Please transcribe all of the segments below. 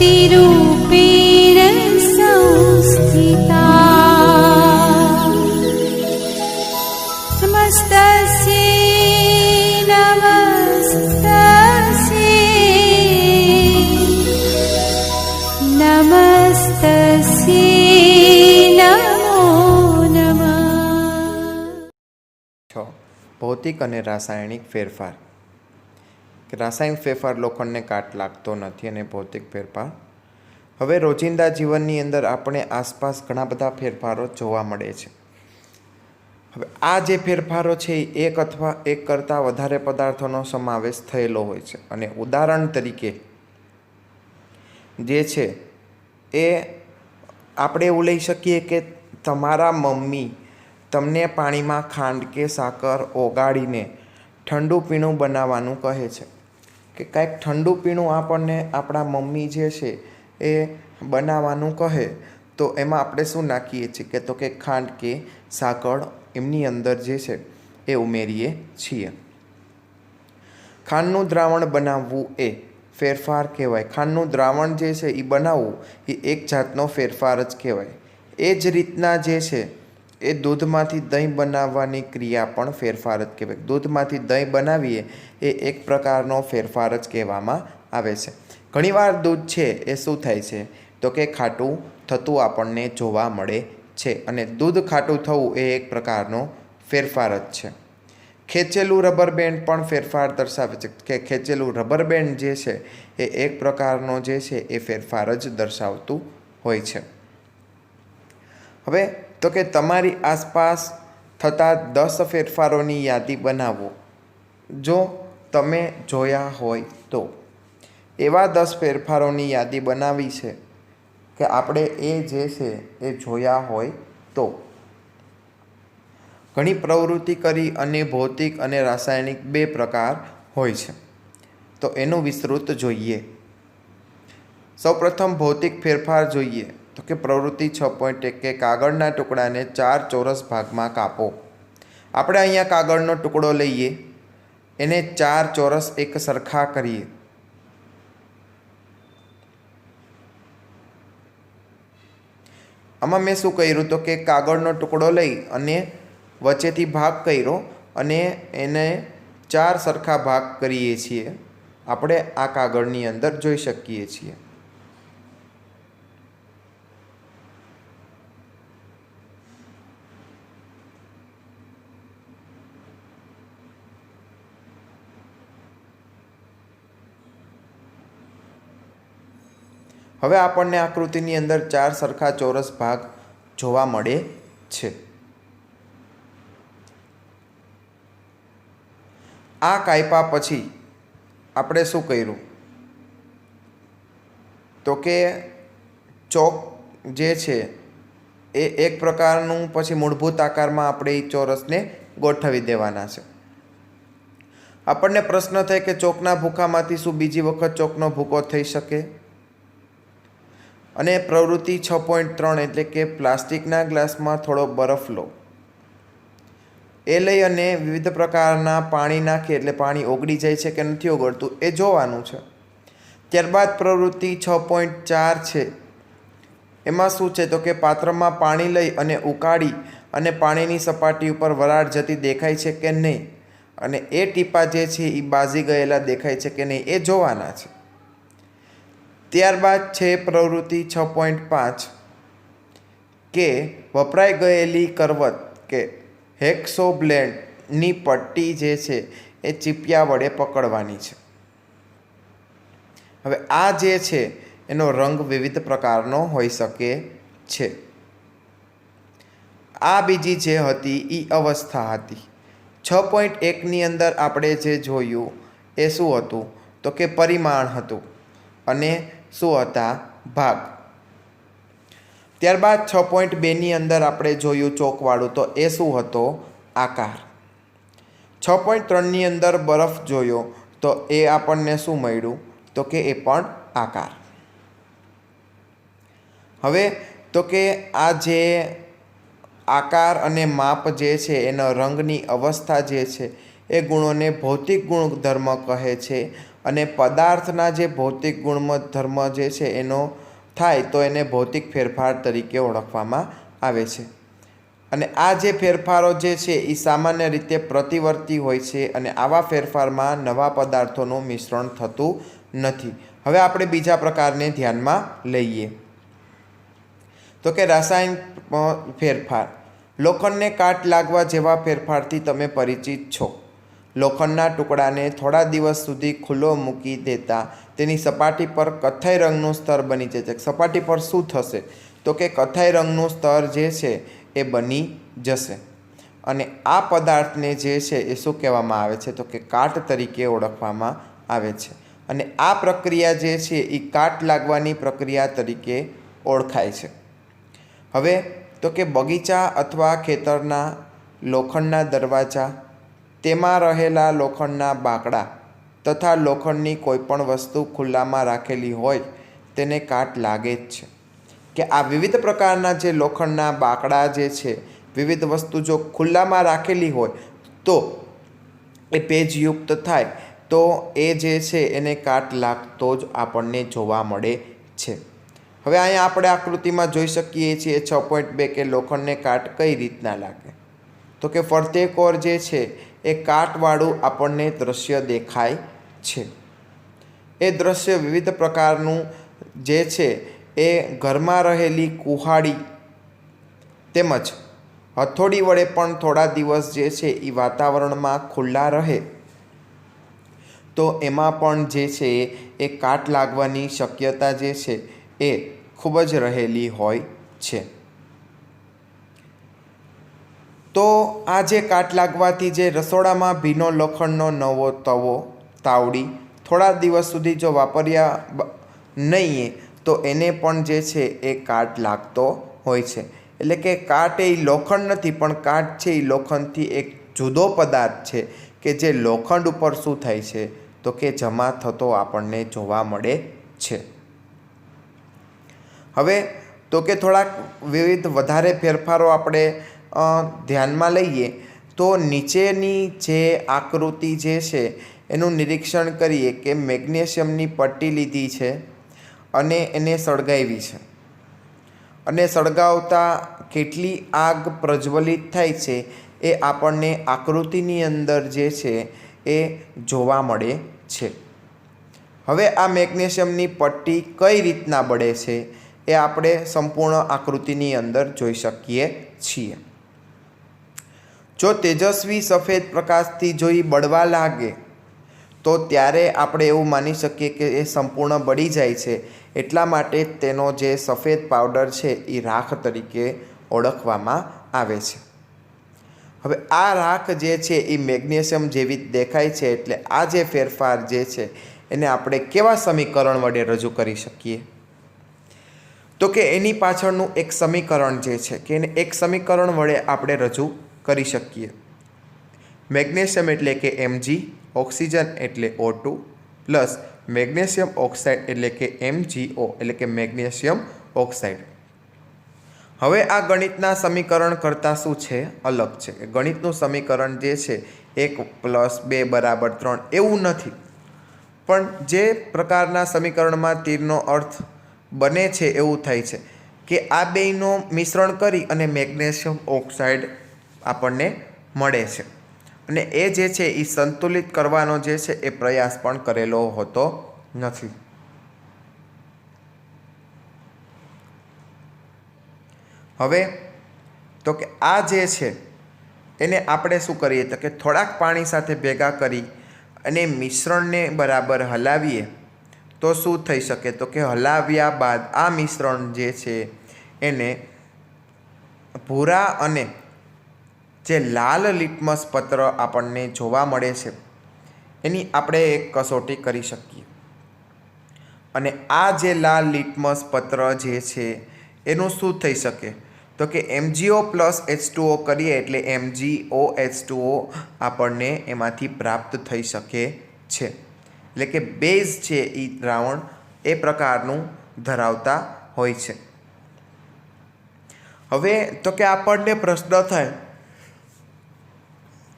शक्तिरूपेण संस्थिता नमस्तस्यै नमस्तस्यै नमो नमः। ભૌતિક અને રાસાયણિક ફેરફાર. રાસાયણિક ફેરફાર લોખંડને કાટ લાગતો નથી અને ભૌતિક ફેરફાર હવે રોજિંદા જીવનની અંદર આપણે આસપાસ ઘણા બધા ફેરફારો જોવા મળે છે. હવે આ જે ફેરફારો છે એ એક અથવા એક કરતાં વધારે પદાર્થોનો સમાવેશ થયેલો હોય છે. અને ઉદાહરણ તરીકે જે છે એ આપણે એવું લઈ શકીએ કે તમારા મમ્મી તમને પાણીમાં ખાંડ કે સાકર ઓગાળીને ઠંડુ પીણું બનાવવાનું કહે છે કે કાંઈક ઠંડુ પીણું આપણને આપણા મમ્મી જે છે એ બનાવવાનું કહે તો એમાં આપણે શું નાખીએ છીએ કે તો કે ખાંડ કે સાકર એમની અંદર જે છે એ ઉમેરીએ છીએ. ખાંડનું દ્રાવણ બનાવવું એ ફેરફાર કહેવાય. ખાંડનું દ્રાવણ જે છે એ બનાવવું એ એક જાતનો ફેરફાર જ કહેવાય. એ જ રીતના જે છે એ દૂધમાંથી દહીં બનાવવાની ક્રિયા પણ ફેરફાર જ કહેવાય. દૂધમાંથી દહીં બનાવીએ એ એક પ્રકારનો ફેરફાર જ કહેવામાં આવે છે. ઘણીવાર દૂધ છે એ શું થાય છે તો કે ખાટું થતું આપણને જોવા મળે છે અને દૂધ ખાટું થવું એ એક પ્રકારનો ફેરફાર જ છે. ખેંચેલું રબર બેન્ડ પણ ફેરફાર દર્શાવે છે કે ખેંચેલું રબર બેન્ડ જે છે એ એક પ્રકારનો જે છે એ ફેરફાર જ દર્શાવતું હોય છે. હવે તો કે તમારી આસપાસ થતા 10 ફેરફારોની યાદી બનાવો જો તમે જોયા હોય તો. એવા 10 ફેરફારોની યાદી બનાવી છે કે આપણે એ જે છે એ જોયા હોય તો. ઘણી પ્રવૃત્તિ કરી અને ભૌતિક અને રાસાયણિક 2 પ્રકાર હોય છે તો એનું વિસ્તૃત જોઈએ. સૌપ્રથમ ભૌતિક ફેરફાર જોઈએ તો કે પ્રવૃત્તિ 6.1 કે કાગળના ટુકડાને 4 ચોરસ ભાગમાં કાપો. આપણે અહીંયા કાગળનો ટુકડો લઈએ એને 4 ચોરસ એક સરખા કરીએ. આમાં મેં શું કર્યું તો કે કાગળનો ટુકડો લઈ અને વચ્ચેથી ભાગ કર્યો અને એને 4 સરખા ભાગ કરીએ છીએ. આપણે આ કાગળની અંદર જોઈ શકીએ છીએ. હવે આપણને આકૃતિની અંદર 4 સરખા ચોરસ ભાગ જોવા મળે છે. આ કાપ્યા પછી આપણે શું કર્યું તો કે ચોક જે છે એ એક પ્રકારનું પછી મૂળભૂત આકારમાં આપણે એ ચોરસને ગોઠવી દેવાના છે. આપણને પ્રશ્ન થાય કે ચોકના ભૂખામાંથી શું બીજી વખત ચોકનો ભૂકો થઈ શકે? અને પ્રવૃત્તિ 6.3 એટલે કે પ્લાસ્ટિકના ગ્લાસમાં થોડો બરફ લો. એ લઈ અને વિવિધ પ્રકારના પાણી નાખીએ એટલે પાણી ઓગળી જાય છે કે નથી ઓગળતું એ જોવાનું છે. ત્યારબાદ પ્રવૃત્તિ 6.4 છે એમાં શું છે તો કે પાત્રમાં પાણી લઈ અને ઉકાળી અને પાણીની સપાટી ઉપર વરાળ જતી દેખાય છે કે નહીં અને એ ટીપા જે છે એ બાજી ગયેલા દેખાય છે કે નહીં એ જોવાના છે. ત્યારબાદ છે પ્રવૃત્તિ 6.5 કે વપરાઈ ગયેલી કરવત કે હેક્સો બ્લેડની પટ્ટી જે છે એ ચીપિયા વડે પકડવાની છે. હવે આ જે છે એનો રંગ વિવિધ પ્રકારનો હોઈ શકે છે. આ બીજી જે હતી એ અવસ્થા હતી. 6.1ની અંદર આપણે જે જોયું એ શું હતું તો કે પરિમાણ હતું અને શું હતા ભાગ. ત્યારબાદ 6.2ની અંદર આપણે જોયું ચોકવાળું તો એ શું હતો આકાર. 6.3ની અંદર બરફ જોયો તો એ આપણને શું મળ્યું તો કે એ પણ આકાર. હવે તો કે આ જે આકાર અને માપ જે છે એનો રંગની અવસ્થા જે છે એ ગુણોને ભૌતિક ગુણધર્મ કહે છે અને પદાર્થના જે ભૌતિક ગુણધર્મ જે છે એનો થાય તો એને ભૌતિક ફેરફાર તરીકે ઓળખવામાં આવે છે. અને આ જે ફેરફારો જે છે એ સામાન્ય રીતે પ્રતિવર્તી હોય છે અને આવા ફેરફારમાં નવા પદાર્થોનું મિશ્રણ થતું નથી. હવે આપણે બીજા પ્રકારને ધ્યાનમાં લઈએ તો કે રાસાયણિક ફેરફાર. લોખંડને કાટ લાગવા જેવા ફેરફારથી તમે પરિચિત છો. લોખંડના ટુકડાને થોડા દિવસ સુધી ખુલ્લો મૂકી દેતા તેની સપાટી પર કથ્થાઈ રંગનું સ્તર બની જાય છે. સપાટી પર શું થશે તો કે કથ્થાઈ રંગનું સ્તર જે છે એ બની જશે અને આ પદાર્થને જે છે એ શું કહેવામાં આવે છે તો કે કાટ તરીકે ઓળખવામાં આવે છે. અને આ પ્રક્રિયા જે છે એ કાટ લાગવાની પ્રક્રિયા તરીકે ઓળખાય છે. હવે તો કે બગીચા અથવા ખેતરના લોખંડના દરવાજા, તેમાં રહેલા લોખંડના બાકડા તથા લોખંડની કોઈપણ વસ્તુ ખુલ્લામાં રાખેલી હોય તેને કાટ લાગે જ છે. કે આ વિવિધ પ્રકારના જે લોખંડના બાકડા જે છે, વિવિધ વસ્તુ જો ખુલ્લામાં રાખેલી હોય તો એ પેજયુક્ત થાય તો એ જે છે એને કાટ લાગતો જ આપણને જોવા મળે છે. હવે અહીંયા આપણે આકૃતિમાં જોઈ શકીએ છીએ 6.2 કે લોખંડને કાટ કઈ રીતના લાગે તો કે ફરતે કોર જે છે એ કાટવાળું આપણને દ્રશ્ય દેખાય છે. એ દ્રશ્ય વિવિધ પ્રકારનું જે છે એ ઘરમાં રહેલી કુહાડી તેમજ હથોડી વડે પણ થોડા દિવસ જે છે એ વાતાવરણમાં ખુલ્લા રહે તો એમાં પણ જે છે એ કાટ લાગવાની શક્યતા જે છે એ ખૂબ જ રહેલી હોય છે. તો આ જે કાટ લાગવાથી જે રસોડામાં ભીનો લોખંડનો નવો તવો, તાવડી થોડા દિવસ સુધી જો વાપર્યા નહીં તો એને પણ જે છે એ કાટ લાગતો હોય છે. એટલે કે કાટ એ લોખંડ નથી પણ કાટ છે એ લોખંડથી એક જુદો પદાર્થ છે કે જે લોખંડ ઉપર શું થાય છે તો કે જમા થતો આપણને જોવા મળે છે. હવે તો કે થોડાક વિવિધ વધારે ફેરફારો આપણે ધ્યાનમાં લઈએ તો નીચેની જે આકૃતિ જે છે એનું નિરીક્ષણ કરીએ કે મેગ્નેશિયમની પટ્ટી લીધી છે અને એને સળગાવી છે અને સળગાવતા કેટલી આગ પ્રજ્વલિત થાય છે એ આપણને આકૃતિની અંદર જે છે એ જોવા મળે છે. હવે આ મેગ્નેશિયમની પટ્ટી કઈ રીતના બળે છે એ આપણે સંપૂર્ણ આકૃતિની અંદર જોઈ શકીએ છીએ. જો તેજસ્વી સફેદ પ્રકાશથી જોઈ બળવા લાગે તો ત્યારે આપણે એવું માની શકીએ કે એ સંપૂર્ણ બળી જાય છે. એટલા માટે તેનો જે સફેદ પાવડર છે એ રાખ તરીકે ઓળખવામાં આવે છે. હવે આ રાખ જે છે એ મેગ્નેશિયમ જેવી દેખાય છે. એટલે આ જે ફેરફાર જે છે એને આપણે કેવા સમીકરણ વડે રજૂ કરી શકીએ તો કે એની પાછળનું એક સમીકરણ જે છે કે એને એક સમીકરણ વડે આપણે રજૂ કરી શકીએ. મેગ્નેશિયમ એટલે કે Mg, ઓક્સિજન એટલે O2 પ્લસ મેગ્નેશિયમ ઓક્સાઇડ એટલે કે MgO એટલે કે મેગ્નેશિયમ ઓક્સાઇડ. હવે આ ગણિતના સમીકરણ કરતાં શું છે અલગ છે. ગણિતનું સમીકરણ જે છે 1 + 2 = 3 એવું નથી, પણ જે પ્રકારના સમીકરણમાં તીરનો અર્થ બને છે એવું થાય છે કે આ બેયનું મિશ્રણ કરી અને મેગ્નેશિયમ ઓક્સાઇડ આપણને મળે છે અને એ જે છે એ સંતુલિત કરવાનો જે છે એ પ્રયાસ પણ કરેલો હોતો નથી. હવે તો કે આ જે છે એને આપણે શું કરીએ તો કે થોડાક પાણી સાથે ભેગા કરી અને મિશ્રણને બરાબર હલાવીએ તો શું થઈ શકે તો કે હલાવ્યા બાદ આ મિશ્રણ જે છે એને ભૂરા અને જે લાલ લિટમસ પત્ર આપણને જોવા મળે છે એની આપણે એક કસોટી કરી શકીએ. અને આ જે લાલ લિટમસ પત્ર જે છે એનું શું થઈ શકે તો કે MgO + H2O કરીએ એટલે MgOH2O આપણને એમાંથી પ્રાપ્ત થઈ શકે છે. એટલે કે બેઝ છે એ દ્રાવણ એ પ્રકારનું ધરાવતા હોય છે. હવે તો કે આપણને પ્રશ્ન થાય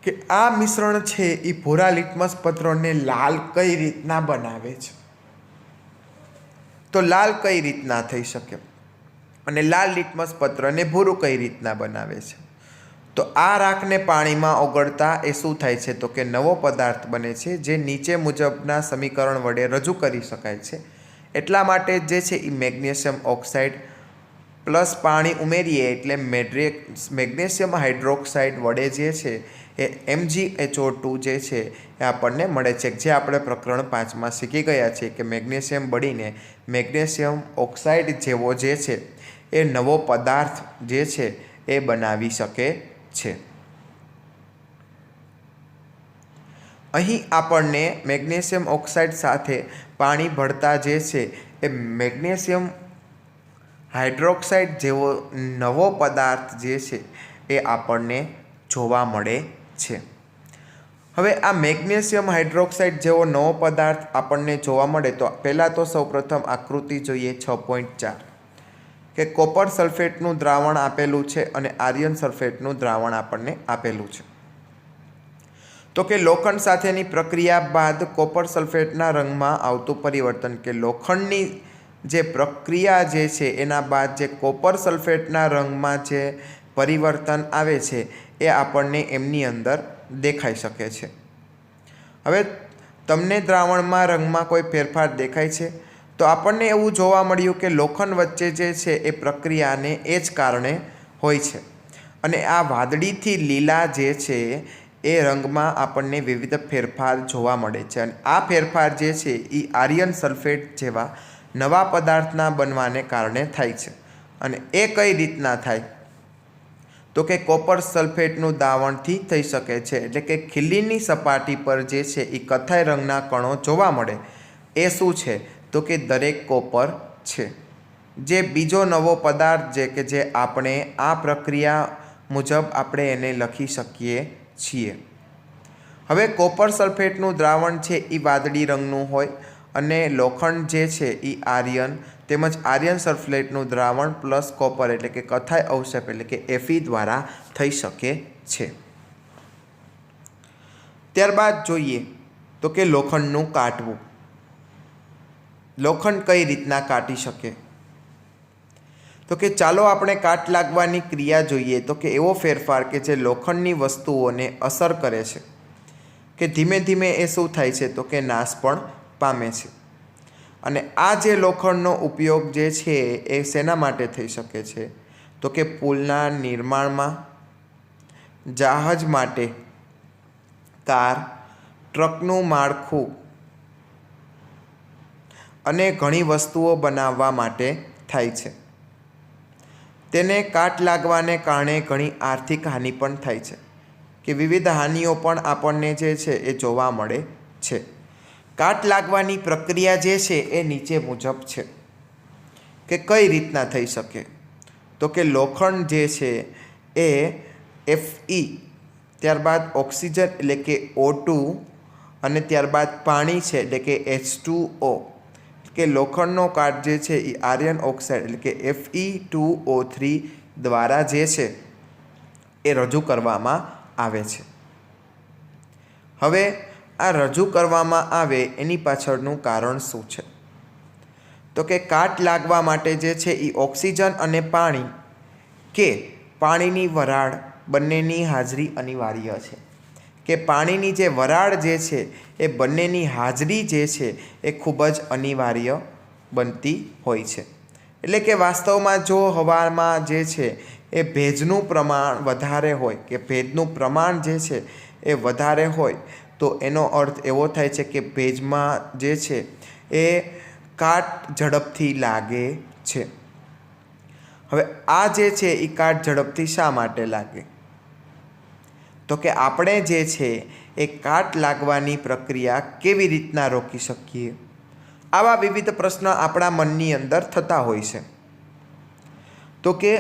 કે આ મિશ્રણ છે એ ભૂરા લિટમસ પત્રોને લાલ કઈ રીતના બનાવે છે. તો લાલ કઈ રીતના થઈ શકે અને લાલ લિટમસ પત્રને ભૂરું કઈ રીતના બનાવે છે? તો આ રાખને પાણીમાં ઓગળતા એ શું થાય છે? તો કે નવો પદાર્થ બને છે જે નીચે મુજબના સમીકરણ વડે રજૂ કરી શકાય છે. એટલા માટે જે છે એ મેગ્નેશિયમ ઓક્સાઇડ પ્લસ પાણી ઉમેરીએ એટલે મેગ્નેશિયમ હાઇડ્રોક્સાઇડ વડે જે છે એ MgHO2 જે છે એ આપણને મળે છે, જે આપણે પ્રકરણ 5માં શીખી ગયા છીએ કે મેગ્નેશિયમ બળીને મેગ્નેશિયમ ઓક્સાઇડ જેવો જે છે એ નવો પદાર્થ જે છે એ બનાવી શકે છે. અહીં આપણને મેગ્નેશિયમ ઓક્સાઇડ સાથે પાણી ભળતા જે છે એ મેગ્નેશિયમ હાઇડ્રોક્સાઇડ જેવો નવો પદાર્થ જે છે એ આપણને જોવા મળે છે. હવે આ મેગ્નેશિયમ હાઇડ્રોક્સાઇડ જેવો નવો પદાર્થ આપણને જોવા મળે તો પહેલાં તો સૌપ્રથમ આકૃતિ જોઈએ 6.4 કે કોપર સલ્ફેટનું દ્રાવણ આપેલું છે અને આર્યન સલ્ફેટનું દ્રાવણ આપણને આપેલું છે. તો કે લોખંડ સાથેની પ્રક્રિયા બાદ કોપર સલ્ફેટના રંગમાં આવતું પરિવર્તન, કે લોખંડની જે પ્રક્રિયા જે છે એના બાદ જે કોપર સલ્ફેટના રંગમાં જે પરિવર્તન આવે છે એ આપણને એમની અંદર દેખાઈ શકે છે. હવે તમને દ્રાવણમાં રંગમાં કોઈ ફેરફાર દેખાય છે? તો આપણને એવું જોવા મળ્યું કે લોખંડ વચ્ચે જે છે એ પ્રક્રિયાને એ જ કારણે હોય છે અને આ વાદળીથી લીલા જે છે એ રંગમાં આપણને વિવિધ ફેરફાર જોવા મળે છે. અને આ ફેરફાર જે છે એ આર્યન સલ્ફેટ જેવા નવા પદાર્થના બનવાને કારણે થાય છે. અને એ કઈ રીતના થાય? તો કે કોપર સલ્ફેટનું દ્રાવણથી થઈ શકે છે. એટલે કે ખીલીની સપાટી પર જે છે એ કથ્થાઈ રંગના કણો જોવા મળે. એ શું છે? તો કે દરેક કોપર છે, જે બીજો નવો પદાર્થ છે કે જે આપણે આ પ્રક્રિયા મુજબ આપણે એને લખી શકીએ છીએ. હવે કોપર સલ્ફેટનું દ્રાવણ છે એ વાદળી રંગનું હોય અને લોખંડ જે છે એ આર્યન તેમજ આર્યન સલ્ફેટનું દ્રાવણ પ્લસ કોપર એટલે કે કથ્થાઈ અવક્ષેપ એટલે કે Fe દ્વારા થઈ શકે છે. ત્યારબાદ જોઈએ તો કે લોખંડનું કાટવું. લોખંડ કઈ રીતના કાટી શકે? તો કે ચાલો આપણે કાટ લાગવાની ક્રિયા જોઈએ. તો કે એવો ફેરફાર કે જે લોખંડની વસ્તુઓને અસર કરે છે કે ધીમે ધીમે એ શું થાય છે? તો કે નાશ પણ પામે છે. અને આ જે લોખંડનો ઉપયોગ જે છે એ શેના માટે થઈ શકે છે? તો કે પુલના નિર્માણમાં, જહાજ માટે, કાર, ટ્રકનું માળખું અને ઘણી વસ્તુઓ બનાવવા માટે થાય છે. તેને કાટ લાગવાને કારણે ઘણી આર્થિક હાનિ પણ થાય છે કે વિવિધ હાનિઓ પણ આપણને જે છે એ જોવા મળે છે. કાટ લાગવાની પ્રક્રિયા જે છે એ નીચે મુજબ છે કે કઈ રીતના થઈ શકે? તો કે લોખંડ જે છે એ Fe, ત્યારબાદ ઓક્સિજન એટલે કે O2 અને ત્યારબાદ પાણી છે એટલે કે H2O, કે લોખંડનો કાટ જે છે એ આર્યન ઓક્સાઇડ એટલે કે Fe2O3 દ્વારા જે છે એ રજૂ કરવામાં આવે છે. હવે આ રજૂ કરવામાં આવે એની પાછળનું કારણ શું છે? તો કે કાટ લાગવા માટે જે છે એ ઓક્સિજન અને પાણી કે પાણીની વરાળ બંનેની હાજરી અનિવાર્ય છે. કે પાણીની જે વરાળ જે છે એ બંનેની હાજરી જે છે એ ખૂબ જ અનિવાર્ય બનતી હોય છે. એટલે કે વાસ્તવમાં જો હવામાં જે છે એ ભેજનું પ્રમાણ વધારે હોય કે ભેજનું પ્રમાણ જે છે એ વધારે હોય તો એનો અર્થ એવો થાય છે કે ભેજમાં જે છે એ કાટ ઝડપથી લાગે છે. હવે આ જે છે એ કાટ ઝડપથી શા માટે લાગે? તો કે આપણે જે છે એ કાટ લાગવાની પ્રક્રિયા કેવી રીતના રોકી શકીએ? આવા વિવિધ પ્રશ્ન આપણા મનની અંદર થતા હોય છે. તો કે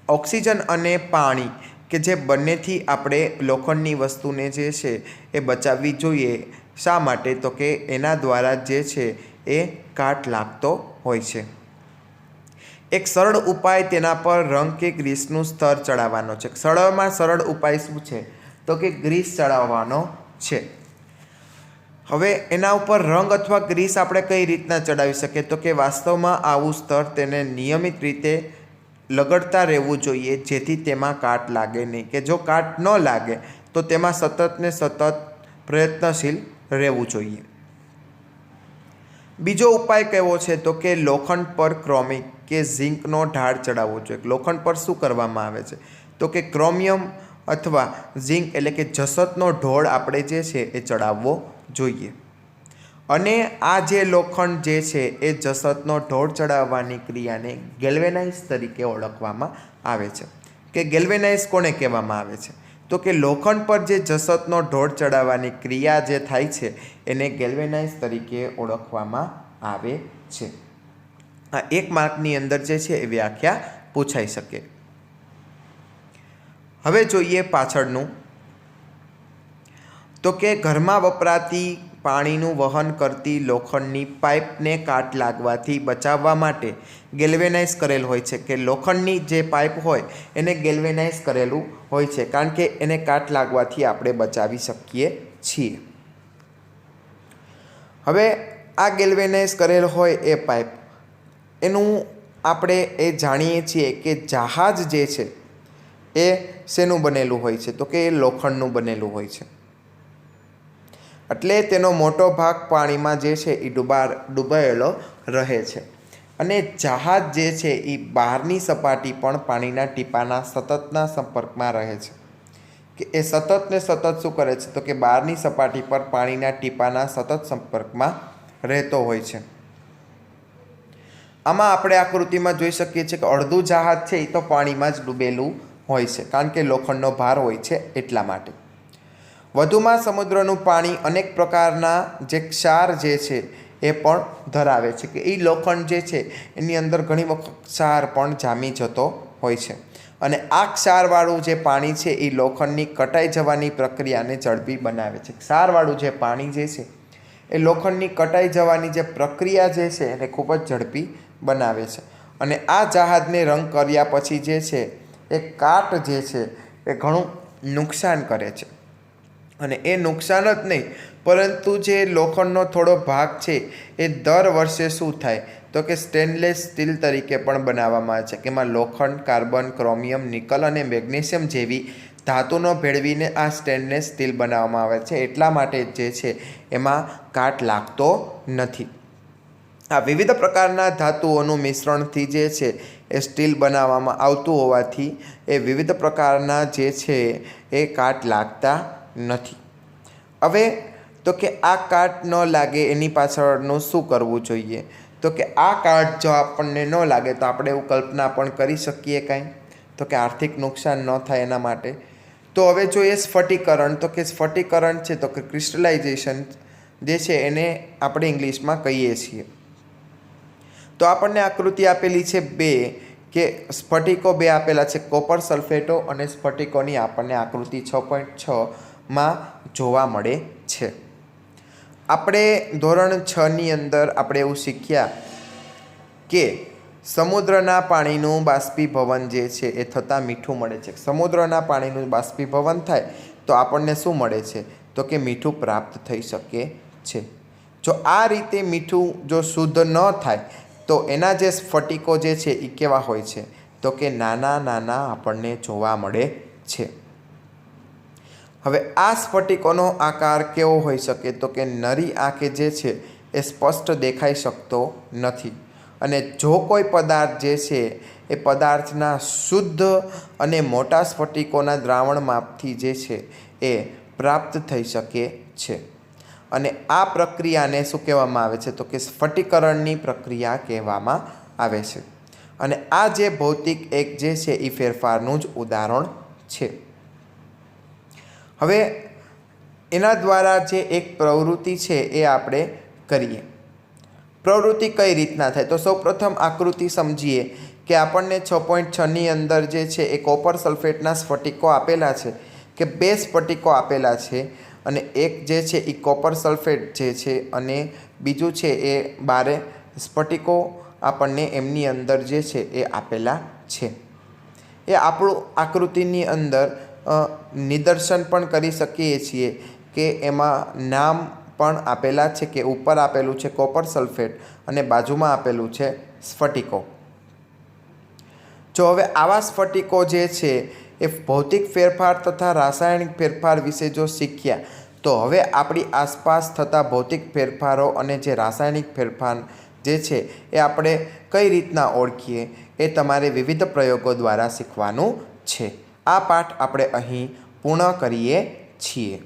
ઓક્સિજન અને પાણી કે જે બંનેથી આપણે લોખંડની વસ્તુને જે છે એ બચાવવી જોઈએ. શા માટે? તો કે એના દ્વારા જે છે એ કાટ લાગતો હોય છે. એક સરળ ઉપાય તેના પર રંગ કે ગ્રીસનું સ્તર ચડાવવાનો છે. સરળમાં સરળ ઉપાય શું છે? તો કે ગ્રીસ ચડાવવાનો છે। હવે એના ઉપર રંગ અથવા ગ્રીસ આપણે કઈ રીતના ચડાવી શકીએ તો કે વાસ્તવમાં આવું સ્તર તેને નિયમિત રીતે લગાડતા રહેવું જોઈએ જેથી તેમાં કાટ લાગે નહીં, કે જો કાટ ન લાગે તો તેમાં સતત ને સતત પ્રયત્નશીલ રહેવું જોઈએ। બીજો ઉપાય કેવો છે તો કે લોખંડ પર ક્રોમિક કે ઝીંકનો ઢાળ ચડાવવો જોઈએ। લોખંડ પર શું કરવામાં આવે છે તો કે ક્રોમિયમ અથવા ઝીંક એટલે કે જસતનો ઢોળ આપણે જે છે એ ચડાવવો જોઈએ। અને આ જે લોખંડ જે છે એ જસતનો ઢોળ ચડાવવાની ક્રિયાને ગેલ્વેનાઇઝ તરીકે ઓળખવામાં આવે છે। કે ગેલ્વેનાઇઝ કોને કહેવામાં આવે છે તો કે લોખંડ પર જે જસતનો ઢોળ ચડાવવાની ક્રિયા જે થાય છે એને ગેલ્વેનાઇઝ તરીકે ઓળખવામાં આવે છે। આ 1 માર્કની અંદર જે છે એ વ્યાખ્યા પૂછાઈ શકે। હવે જોઈએ પાછળનું તો કે ઘરમાં વપરાતી પાણીનું વહન કરતી લોખંડની પાઇપને કાટ લાગવાથી બચાવવા માટે ગેલ્વેનાઇઝ કરેલ હોય છે। કે લોખંડની જે પાઇપ હોય એને ગેલ્વેનાઇઝ કરેલું હોય છે કારણ કે એને કાટ લાગવાથી આપણે બચાવી શકીએ છીએ। હવે આ ગેલ્વેનાઇઝ કરેલ હોય એ પાઇપ એનું આપણે એ જાણીએ છીએ કે જહાજ જે છે એ શેનું બનેલું હોય છે તો કે એ લોખંડનું બનેલું હોય છે, એટલે તેનો મોટો ભાગ પાણીમાં જે છે એ ડૂબાયેલો રહે છે। અને જહાજ જે છે એ બહારની સપાટી પણ પાણીના ટીપાના સતતના સંપર્કમાં રહે છે। કે એ સતત ને સતત શું કરે છે તો કે બહારની સપાટી પર પાણીના ટીપાના સતત સંપર્કમાં રહેતો હોય છે। આમાં આપણે આકૃતિમાં જોઈ શકીએ છીએ કે અડધું જહાજ છે એ તો પાણીમાં જ ડૂબેલું હોય છે કારણ કે લોખંડનો ભાર હોય છે એટલા માટે। વધુમાં સમુદ્રનું પાણી અનેક પ્રકારના જે ક્ષાર જે છે એ પણ ધરાવે છે। કે એ લોખંડ જે છે એની અંદર ઘણી વખત ક્ષાર પણ જામી જતો હોય છે અને આ ક્ષારવાળું જે પાણી છે એ લોખંડની કટાઈ જવાની પ્રક્રિયાને ઝડપી બનાવે છે। ક્ષારવાળું જે પાણી જે છે એ લોખંડની કટાઈ જવાની જે પ્રક્રિયા જે છે એને ખૂબ જ ઝડપી બનાવે છે। અને આ જહાજને રંગ કર્યા પછી જે છે એ કાટ જે છે એ ઘણું નુકસાન કરે છે। અને એ નુકસાન જ નહીં પરંતુ જે લોખંડનો થોડો ભાગ છે એ દર વર્ષે શું થાય તો કે સ્ટેનલેસ સ્ટીલ તરીકે પણ બનાવવામાં આવે છે કે એમાં લોખંડ, કાર્બન, ક્રોમિયમ, નિકલ અને મેગ્નેશિયમ જેવી ધાતુનો ભેળવીને આ સ્ટેનલેસ સ્ટીલ બનાવવામાં આવે છે। એટલા માટે જે છે એમાં કાટ લાગતો નથી। આ વિવિધ પ્રકારના ધાતુઓનું મિશ્રણથી જે છે એ સ્ટીલ બનાવવામાં આવતું હોવાથી એ વિવિધ પ્રકારના જે છે એ કાટ લાગતા નથી। હવે તો કે આ કાટ ન લાગે એની પાછળનું શું કરવું જોઈએ તો કે આ કાટ જો આપણને ન લાગે તો આપણે એવું કલ્પના પણ કરી શકીએ કાંઈ તો કે આર્થિક નુકસાન ન થાય એના માટે। તો હવે જોઈએ સ્ફટિકરણ તો કે સ્ફટિકરણ છે તો કે ક્રિસ્ટલાઇઝેશન જે છે એને આપણે ઇંગ્લિશમાં કહીએ છીએ। તો આપણને આકૃતિ આપેલી છે 2 કે સ્ફટિકો 2 આપેલા છે, કોપર સલ્ફેટો અને સ્ફટિકોની આપણને આકૃતિ 6.6માં જોવા મળે છે। આપણે ધોરણ 6ની અંદર આપણે એવું શીખ્યા કે સમુદ્રના પાણીનું બાષ્પીભવન જે છે એ થતાં મીઠું મળે છે। સમુદ્રના પાણીનું બાષ્પીભવન થાય તો આપણને શું મળે છે તો કે મીઠું પ્રાપ્ત થઈ શકે છે। જો આ રીતે મીઠું જો શુદ્ધ ન થાય તો એના જે સ્ફટિકો જે છે એ કેવા હોય છે તો કે નાના નાના આપણને જોવા મળે છે। હવે આ સ્ફટિકોનો આકાર કેવો હોઈ શકે તો કે નરી આંખે જે છે એ સ્પષ્ટ દેખાઈ શકતો નથી। અને જો કોઈ પદાર્થ જે છે એ પદાર્થના શુદ્ધ અને મોટા સ્ફટિકોના દ્રાવણ માપથી જે છે એ પ્રાપ્ત થઈ શકે છે। અને આ પ્રક્રિયાને શું કહેવામાં આવે છે તો કે સ્ફટિકરણની પ્રક્રિયા કહેવામાં આવે છે। અને આ જે ભૌતિક એક જે છે એ ફેરફારનું જ ઉદાહરણ છે। હવે એના દ્વારા જે એક પ્રવૃત્તિ છે એ આપણે કરીએ। પ્રવૃત્તિ કઈ રીતના થાય તો સૌપ્રથમ આકૃતિ સમજીએ કે આપણને 6.6ની અંદર જે છે એ કોપર સલ્ફેટના સ્ફટિકો આપેલા છે કે 2 સ્ફટિકો આપેલા છે અને એક જે છે એ કોપર સલ્ફેટ જે છે અને બીજું છે એ 12 સ્ફટિકો આપણને એમની અંદર જે છે એ આપેલા છે। એ આપણું આકૃતિની અંદર નિદર્શન પણ કરી શકીએ છીએ કે એમાં નામ પણ આપેલા છે કે ઉપર આપેલું છે કોપર સલ્ફેટ અને બાજુમાં આપેલું છે સ્ફટિકો. જો હવે આવા સ્ફટિકો જે છે એ ભૌતિક ફેરફાર તથા રાસાયણિક ફેરફાર વિશે જો શીખ્યા, તો હવે આપણી આસપાસ થતા ભૌતિક ફેરફારો અને જે રાસાયણિક ફેરફાર જે છે એ આપણે કઈ રીતના ઓળખીએ એ તમારે વિવિધ પ્રયોગો દ્વારા શીખવાનું છે. આ પાઠ આપણે અહીં પૂર્ણ કરીએ છીએ.